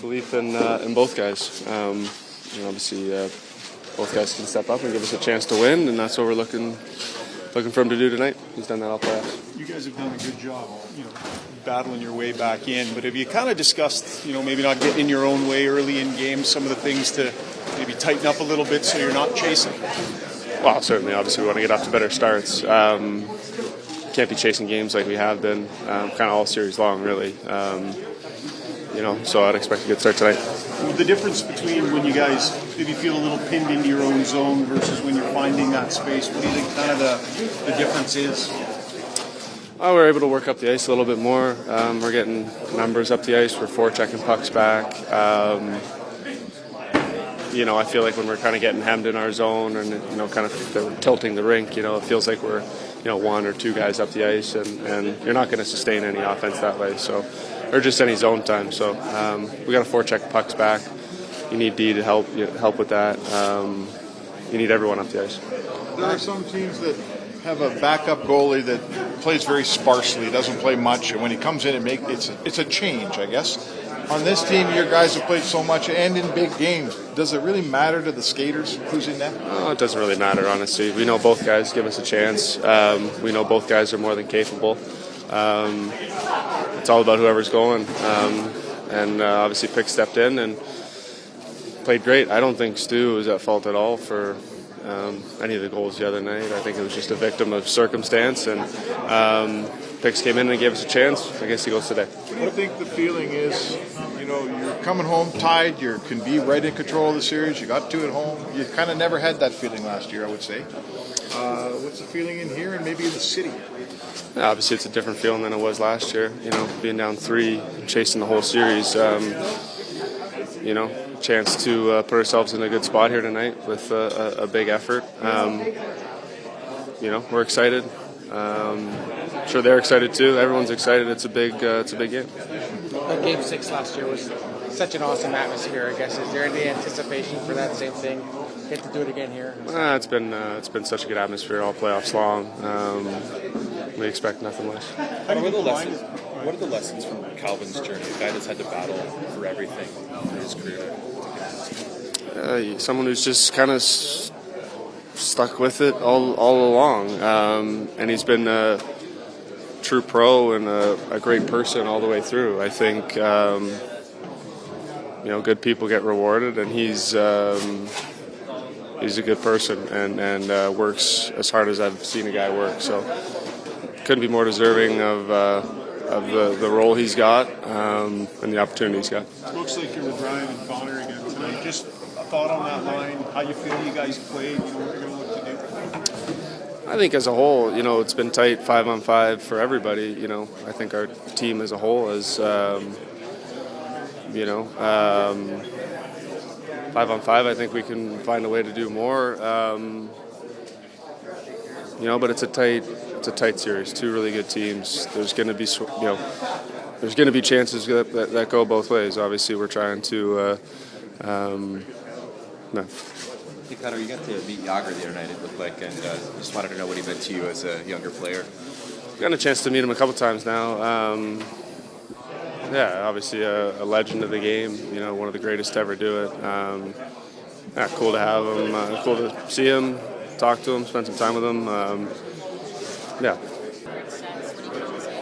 belief in both guys. Obviously, both guys can step up and give us a chance to win, and that's what we're looking for him to do tonight. He's done that all playoffs. You guys have done a good job, battling your way back in. But have you kind of discussed, maybe not getting in your own way early in games, some of the things to maybe tighten up a little bit so you're not chasing? Well, certainly. Obviously, we want to get off to better starts. Can't be chasing games like we have been, kind of all series long, really. So I'd expect a good start tonight. The difference between when you guys maybe feel a little pinned into your own zone versus when you're finding that space, what do you think kind of the difference is? We're able to work up the ice a little bit more. We're getting numbers up the ice. We're forechecking pucks back. I feel like when we're kind of getting hemmed in our zone and, kind of tilting the rink, it feels like we're, one or two guys up the ice, and you're not going to sustain any offense that way. So, or just any zone time. So we got to forecheck pucks back. You need D to help with that. You need everyone up the ice. There are some teams that have a backup goalie that plays very sparsely, doesn't play much, and when he comes in, it's a change, I guess. On this team, your guys have played so much and in big games. Does it really matter to the skaters who's in net? Oh, it doesn't really matter, honestly. We know both guys give us a chance. We know both guys are more than capable. It's all about whoever's going. Obviously, Pick stepped in and played great. I don't think Stu was at fault at all for any of the goals the other night. I think it was just a victim of circumstance, and Picks came in and gave us a chance. I guess he goes today. What do you think the feeling is? You're coming home tied. You can be right in control of the series. You got two at home. You kind of never had that feeling last year, I would say. What's the feeling in here and maybe in the city? Yeah, obviously, it's a different feeling than it was last year. Being down 3, chasing the whole series. Chance to put ourselves in a good spot here tonight with a big effort. We're excited. I'm sure they're excited too. Everyone's excited. It's a big game. Game 6 last year was such an awesome atmosphere. I guess is there any anticipation for that same thing? Get to do it again here? It's been such a good atmosphere all playoffs long. We expect nothing less. What are the lessons from Calvin's journey? A guy that's had to battle for everything in his career. Someone who's just kind of stuck with it all along, and he's been a true pro and a great person all the way through. I think good people get rewarded, and he's a good person and works as hard as I've seen a guy work. So couldn't be more deserving of the role he's got and the opportunity he's got. It looks like you're with Ryan and Connor again tonight. Just a thought on that line, how you feel you guys played, what you're going to look to do? I think as a whole, it's been tight 5-on-5 for everybody. I think our team as a whole is, 5-on-5. I think we can find a way to do more. But it's a tight series. 2 really good teams. There's going to be, there's going to be chances that go both ways. Obviously, we're trying to. Hey, Connor, you got to meet Yager the other night, it looked like, and just wanted to know what he meant to you as a younger player. Got a chance to meet him a couple times now. Obviously a legend of the game, one of the greatest to ever do it. Cool to have him, cool to see him, talk to him, spend some time with him. When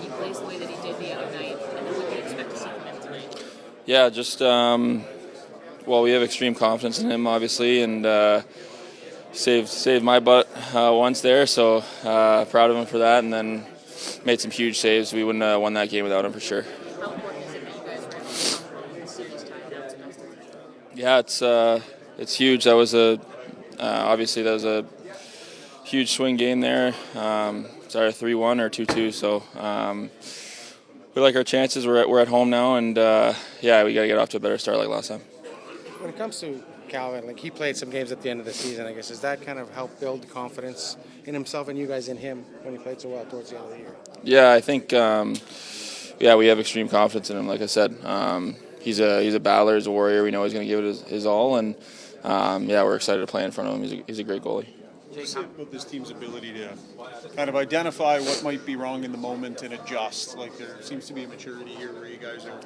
he plays the way that he did the other night, and then what do you expect to see from him tonight? Yeah, just we have extreme confidence in him, obviously, and saved my butt once there, so proud of him for that, and then made some huge saves. We wouldn't have won that game without him for sure. How important is it that you guys were able to win the series tie now to best of 3? Yeah, it's huge. That was obviously that was a huge swing game there. It's either 3-1 or 2-2, so we like our chances. We're at home now, and we got to get off to a better start like last time. When it comes to Calvin, he played some games at the end of the season, I guess. Does that kind of help build confidence in himself and you guys in him when he played so well towards the end of the year? Yeah, I think we have extreme confidence in him. Like I said, he's a battler, he's a warrior. We know he's going to give it his all, and we're excited to play in front of him. He's a great goalie. What's it about this team's ability to kind of identify what might be wrong in the moment and adjust? Like there seems to be a maturity here where you guys are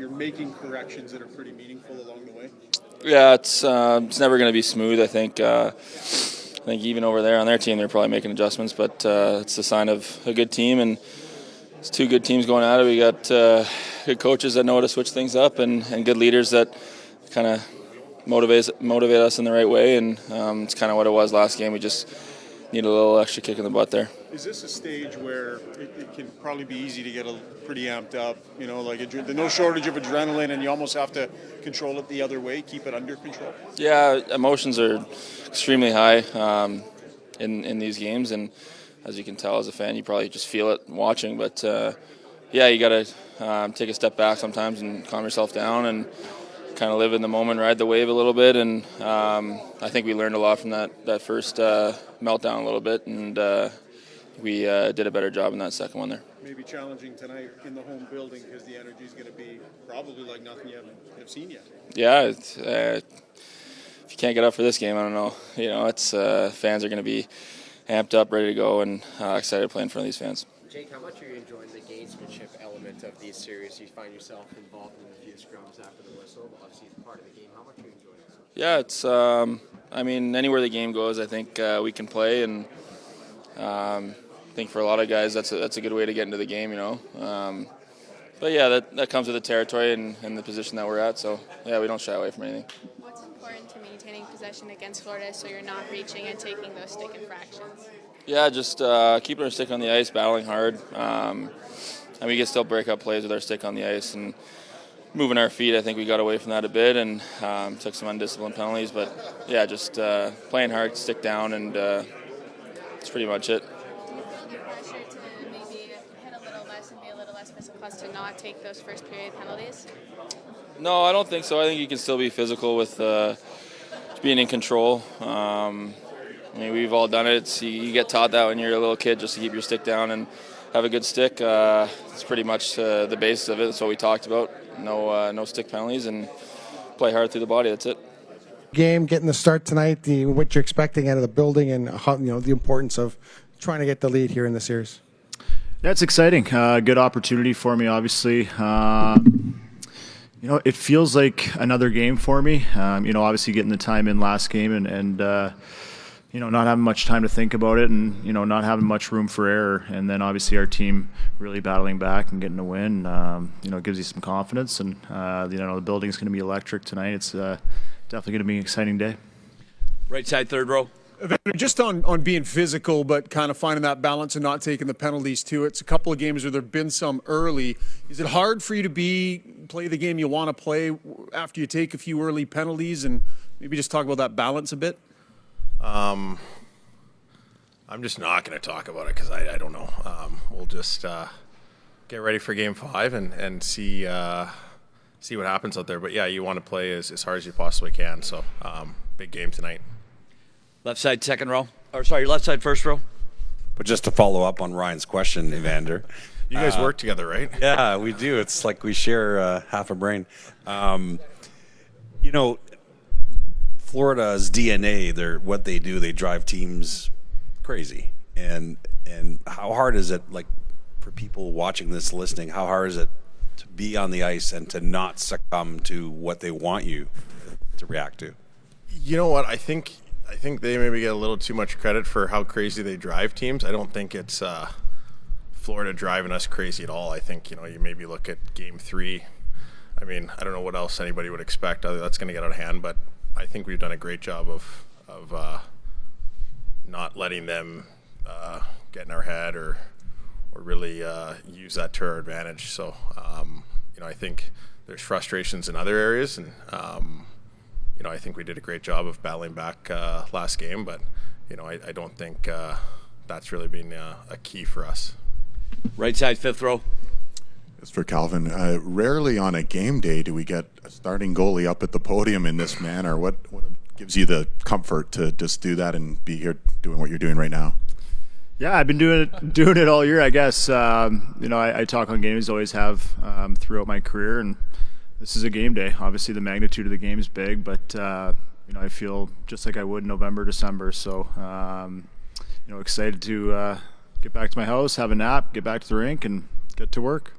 you're making corrections that are pretty meaningful along the way? Yeah, it's never going to be smooth. I think even over there on their team, they're probably making adjustments, but it's a sign of a good team, and it's two good teams going at it. We got good coaches that know how to switch things up, and good leaders that kind of motivate us in the right way, and it's kind of what it was last game. We just need a little extra kick in the butt there. Is this a stage where it can probably be easy to get pretty amped up? You know, like there's no shortage of adrenaline, and you almost have to control it the other way, keep it under control? Yeah, emotions are extremely high in these games, and as you can tell as a fan, you probably just feel it watching. But yeah, you got to take a step back sometimes and calm yourself down and kind of live in the moment, ride the wave a little bit. And I think we learned a lot from that first meltdown a little bit, and we did a better job in that second one there. Maybe challenging tonight in the home building because the energy is going to be probably like nothing you have seen yet. Yeah, if you can't get up for this game, I don't know. You know, it's fans are going to be amped up, ready to go, and excited to play in front of these fans. Jake, how much are you enjoying the gamesmanship element of these series? You find yourself involved in a few scrums after the whistle, obviously it's part of the game. How much are you enjoying this? Yeah, it's. I mean, anywhere the game goes, I think we can play, and I think for a lot of guys, that's a good way to get into the game, you know. But yeah, that comes with the territory and the position that we're at. So yeah, we don't shy away from anything. What's important to maintaining possession against Florida so you're not reaching and taking those stick infractions? Yeah, just keeping our stick on the ice, battling hard, and we can still break up plays with our stick on the ice and moving our feet. I think we got away from that a bit and took some undisciplined penalties. But yeah, just playing hard, stick down, and that's pretty much it. The pressure to maybe hit a little less and be a little less physical as to not take those first period penalties? No, I don't think so. I think you can still be physical with being in control. I mean, we've all done it. You get taught that when you're a little kid, just to keep your stick down and have a good stick. It's pretty much the basis of it. That's what we talked about. No stick penalties and play hard through the body. That's it. Game, getting the start tonight, what you're expecting out of the building, and how, the importance of trying to get the lead here in the series. That's exciting. Good opportunity for me, obviously. It feels like another game for me. Obviously getting the time in last game and not having much time to think about it and, not having much room for error. And then obviously our team really battling back and getting a win, it gives you some confidence. And, the building's going to be electric tonight. It's definitely going to be an exciting day. Right side, third row. Just on being physical, but kind of finding that balance and not taking the penalties too. It's a couple of games where there have been some early. Is it hard for you to play the game you want to play after you take a few early penalties, and maybe just talk about that balance a bit? I'm just not going to talk about it because I don't know. We'll just get ready for Game 5 and see what happens out there. But yeah, you want to play as hard as you possibly can. So big game tonight. Left side, second row. Left side, first row. But just to follow up on Ryan's question, Evander. You guys work together, right? Yeah, we do. It's like we share half a brain. Florida's DNA, what they do, they drive teams crazy. And how hard is it, like, for people watching this, listening, how hard is it to be on the ice and to not succumb to what they want you to react to? You know what? I think they maybe get a little too much credit for how crazy they drive teams. I don't think it's Florida driving us crazy at all. I think, you maybe look at Game 3. I mean, I don't know what else anybody would expect. That's going to get out of hand, but I think we've done a great job of not letting them get in our head or really use that to our advantage. So, I think there's frustrations in other areas, and I think we did a great job of battling back last game, but I don't think that's really been a key for us. Right side, fifth row. It's for Calvin. Rarely on a game day do we get a starting goalie up at the podium in this manner. What gives you the comfort to just do that and be here doing what you're doing right now? Yeah, I've been doing it all year, I guess. I talk on games, always have throughout my career, and this is a game day. Obviously, the magnitude of the game is big, but I feel just like I would in November, December. So, excited to get back to my house, have a nap, get back to the rink, and get to work.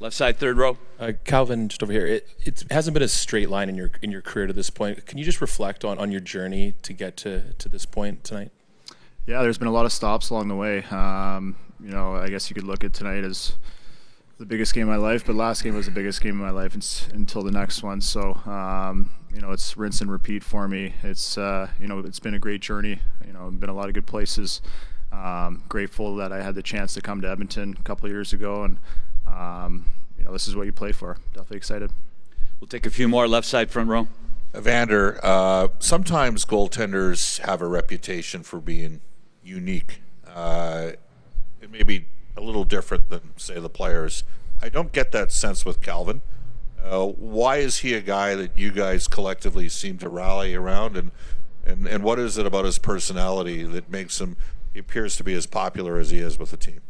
Left side, third row. Calvin, just over here. It hasn't been a straight line in your career to this point. Can you just reflect on your journey to get to this point tonight? Yeah, there's been a lot of stops along the way. I guess you could look at tonight as the biggest game of my life, but last game was the biggest game of my life until the next one. So, it's rinse and repeat for me. It's been a great journey. Been a lot of good places. Grateful that I had the chance to come to Edmonton a couple of years ago, and this is what you play for. Definitely excited. We'll take a few more. Left side, front row. Evander, sometimes goaltenders have a reputation for being unique. It may be a little different than, say, the players. I don't get that sense with Calvin. Why is he a guy that you guys collectively seem to rally around, and what is it about his personality that makes him, he appears to be as popular as he is with the team?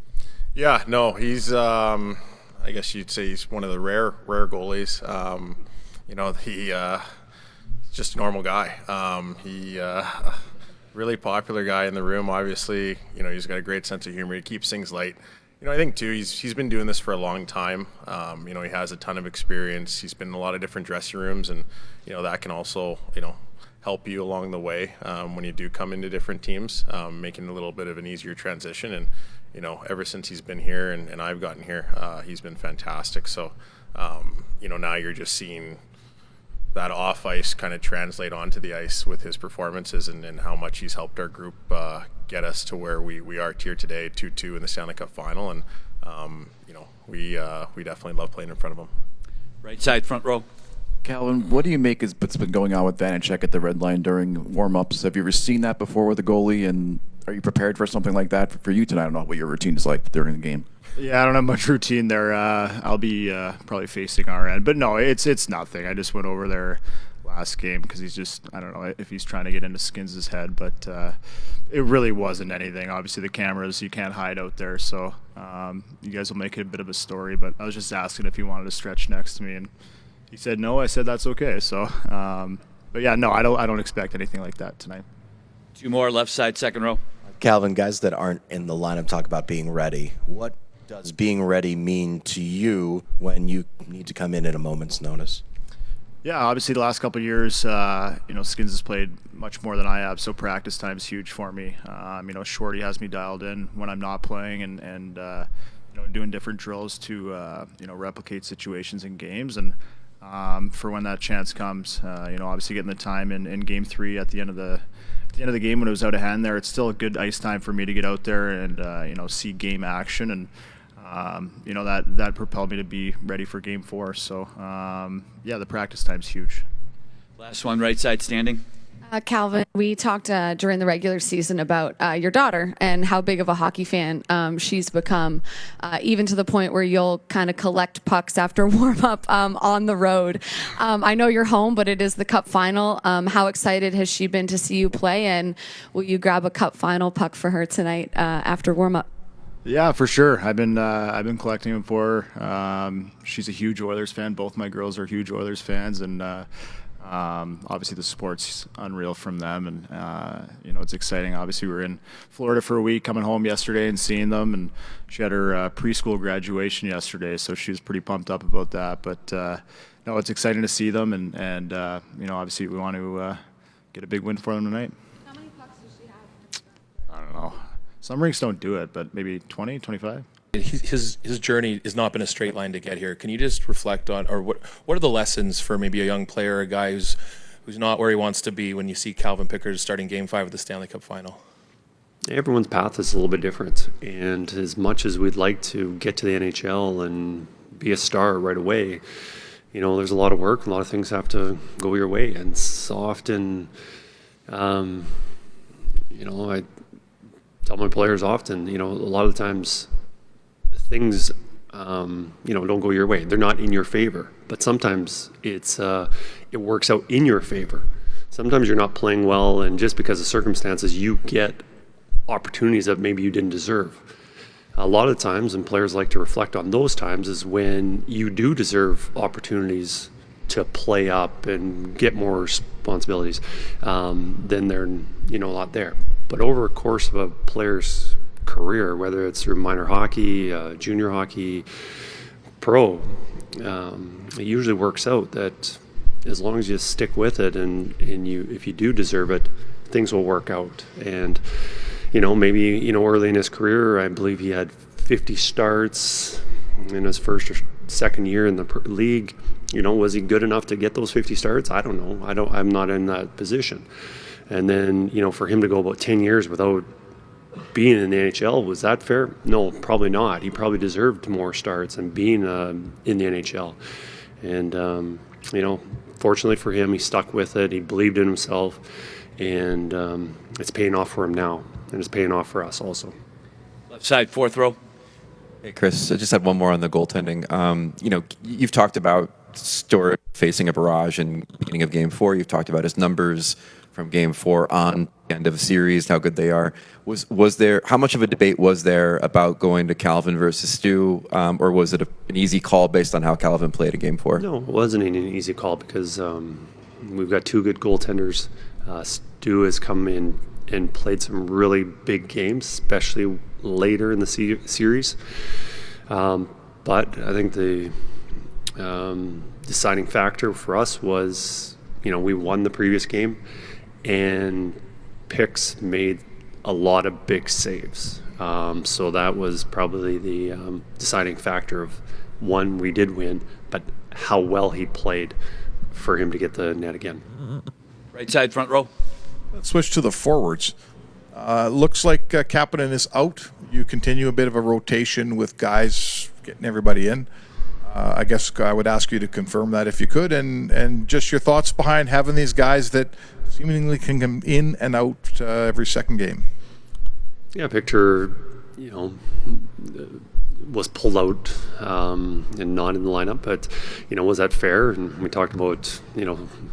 Yeah, no, he's I guess you'd say he's one of the rare goalies. He's just a normal guy. He really popular guy in the room. Obviously, he's got a great sense of humor. He keeps things light. I think too, he's been doing this for a long time. He has a ton of experience. He's been in a lot of different dressing rooms, and that can also help you along the way when you do come into different teams, making a little bit of an easier transition. And ever since he's been here and I've gotten here, he's been fantastic. So now you're just seeing that off ice kind of translate onto the ice with his performances and how much he's helped our group get us to where we are here today, 2-2 in the Stanley Cup final. And we definitely love playing in front of him. Right side, front row. Calvin, what do you make of what's been going on with Vanacek at the red line during warm-ups? Have you ever seen that before with a goalie, and are you prepared for something like that for you tonight? I don't know what your routine is like during the game. Yeah, I don't have much routine there. I'll be probably facing our end. But no, it's nothing. I just went over there last game because he's just, I don't know if he's trying to get into Skins' head, but it really wasn't anything. Obviously, the cameras, you can't hide out there, so you guys will make it a bit of a story. But I was just asking if he wanted to stretch next to me, and he said no. I said that's okay. So, but yeah, no, I don't expect anything like that tonight. Two more, left side, second row. Calvin, guys that aren't in the lineup talk about being ready. What does being ready mean to you when you need to come in at a moment's notice? Yeah, obviously the last couple of years, Skins has played much more than I have, so practice time is huge for me. Shorty has me dialed in when I'm not playing, and doing different drills to replicate situations in games, and for when that chance comes, obviously getting the time in Game 3 at the end of the game when it was out of hand there, it's still a good ice time for me to get out there and see game action, and that propelled me to be ready for Game 4. So the practice time's huge. Last one, right side, standing. Calvin, we talked during the regular season about your daughter and how big of a hockey fan she's become, even to the point where you'll kind of collect pucks after warm-up on the road. I know you're home, but it is the Cup final. How excited has she been to see you play, and will you grab a Cup final puck for her tonight after warm-up? Yeah, for sure. I've been collecting them for her. She's a huge Oilers fan. Both my girls are huge Oilers fans, and obviously the sport's unreal from them, and it's exciting. Obviously we were in Florida for a week, coming home yesterday and seeing them, and she had her preschool graduation yesterday, so she was pretty pumped up about that. But no, it's exciting to see them, and obviously we want to get a big win for them tonight. How many pucks does she have? I don't know. Some rinks don't do it, but maybe 20, 25. His journey has not been a straight line to get here. Can you just reflect on, or what are the lessons for maybe a young player, a guy who's not where he wants to be, when you see Calvin Pickard starting Game 5 of the Stanley Cup final? Everyone's path is a little bit different, and as much as we'd like to get to the NHL and be a star right away, there's a lot of work, a lot of things have to go your way, and so often, I tell my players often, a lot of the times things, don't go your way. They're not in your favor, but sometimes it works out in your favor. Sometimes you're not playing well, and just because of circumstances, you get opportunities that maybe you didn't deserve. A lot of times, and players like to reflect on those times, is when you do deserve opportunities to play up and get more responsibilities, then they're not there. But over a course of a player's career, whether it's through minor hockey, junior hockey, pro, it usually works out that as long as you stick with it and if you do deserve it, things will work out. And, maybe, early in his career, I believe he had 50 starts in his first or second year in the league. Was he good enough to get those 50 starts? I don't know. I'm not in that position. And then, for him to go about 10 years without being in the NHL, was that fair? No, probably not. He probably deserved more starts and being in the NHL. And, fortunately for him, he stuck with it. He believed in himself. And it's paying off for him now. And it's paying off for us also. Left side, fourth row. Hey, Chris, I just had one more on the goaltending. You've talked about Stewart facing a barrage in the beginning of Game 4. You've talked about his numbers from Game 4 on the end of the series, how good they are. Was there, how much of a debate was there about going to Calvin versus Stu, or was it an easy call based on how Calvin played in Game 4? No, it wasn't an easy call because we've got two good goaltenders. Stu has come in and played some really big games, especially later in the series. But I think the deciding factor for us was, we won the previous game, and Picks made a lot of big saves. So that was probably the deciding factor of, one, we did win, but how well he played for him to get the net again. Right side, front row. Let's switch to the forwards. Looks like Kapanen is out. You continue a bit of a rotation with guys getting everybody in. I guess I would ask you to confirm that if you could, and just your thoughts behind having these guys that seemingly can come in and out every second game. Yeah, Victor, was pulled out and not in the lineup, but was that fair? And we talked about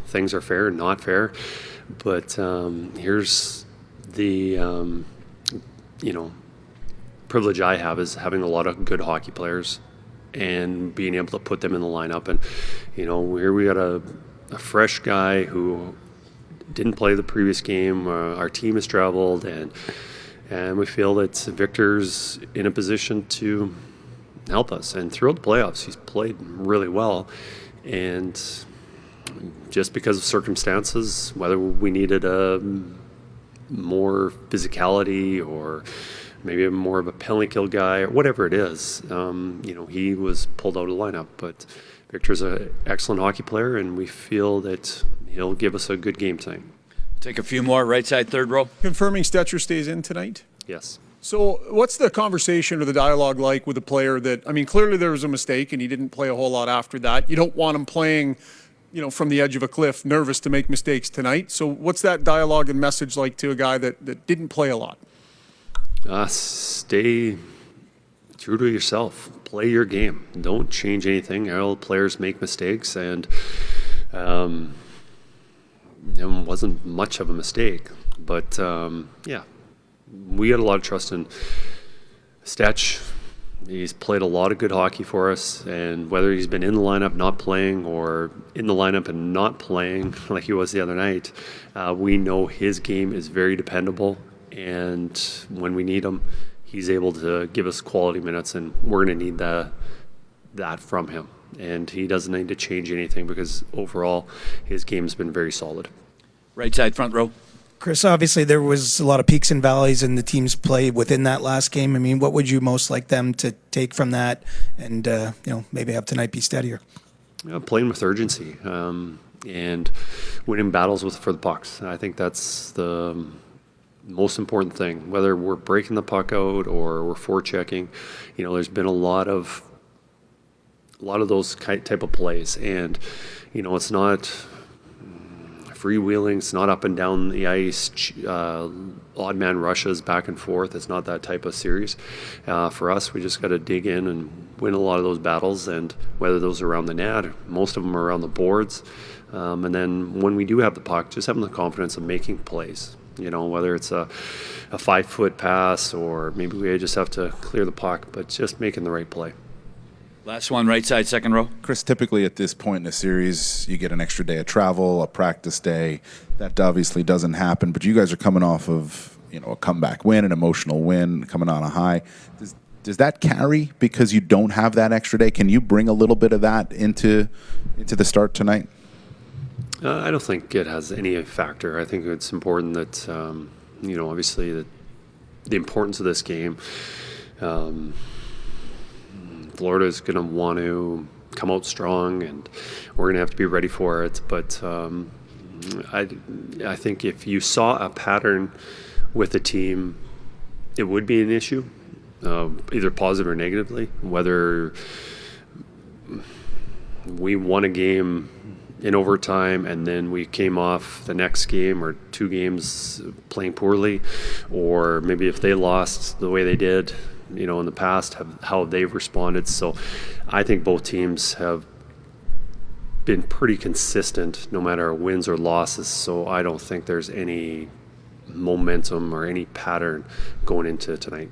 things are fair and not fair, but here's the privilege I have is having a lot of good hockey players and being able to put them in the lineup. And here we got a fresh guy who didn't play the previous game. Our team has traveled, and we feel that Victor's in a position to help us. And throughout the playoffs, he's played really well. And just because of circumstances, whether we needed a more physicality or maybe more of a penalty kill guy or whatever it is, he was pulled out of the lineup. But Victor's an excellent hockey player, and we feel that he'll give us a good game tonight. Take a few more. Right side, third row. Confirming Stetcher stays in tonight? Yes. So what's the conversation or the dialogue like with a player that, clearly there was a mistake and he didn't play a whole lot after that. You don't want him playing, from the edge of a cliff, nervous to make mistakes tonight. So what's that dialogue and message like to a guy that didn't play a lot? Stay true to yourself. Play your game. Don't change anything. All players make mistakes, and it wasn't much of a mistake. But, we got a lot of trust in Stetch. He's played a lot of good hockey for us, and whether he's been in the lineup not playing or in the lineup and not playing like he was the other night, we know his game is very dependable, and when we need him, he's able to give us quality minutes, and we're going to need that from him. And he doesn't need to change anything because overall his game's been very solid. Right side, front row. Chris, obviously there was a lot of peaks and valleys in the team's play within that last game. What would you most like them to take from that and, maybe have tonight be steadier? Playing with urgency and winning battles for the pucks. I think that's the most important thing. Whether we're breaking the puck out or we're forechecking, there's been a lot of those type of plays, and it's not freewheeling, it's not up and down the ice, odd man rushes back and forth. It's not that type of series. For us, we just got to dig in and win a lot of those battles, and whether those are around the net, most of them are around the boards. And then when we do have the puck, just having the confidence of making plays. Whether it's a 5-foot pass or maybe we just have to clear the puck, but just making the right play. Last one, right side, second row. Chris, typically at this point in the series, you get an extra day of travel, a practice day. That obviously doesn't happen, but you guys are coming off of a comeback win, an emotional win, coming on a high. Does Does that carry because you don't have that extra day? Can you bring a little bit of that into the start tonight? I don't think it has any factor. I think it's important that, obviously the importance of this game. Florida is going to want to come out strong, and we're going to have to be ready for it. But I think if you saw a pattern with the team, it would be an issue, either positive or negatively. Whether we won a game in overtime and then we came off the next game or 2 games playing poorly, or maybe if they lost the way they did, in the past, how they've responded. So I think both teams have been pretty consistent no matter wins or losses. So I don't think there's any momentum or any pattern going into tonight.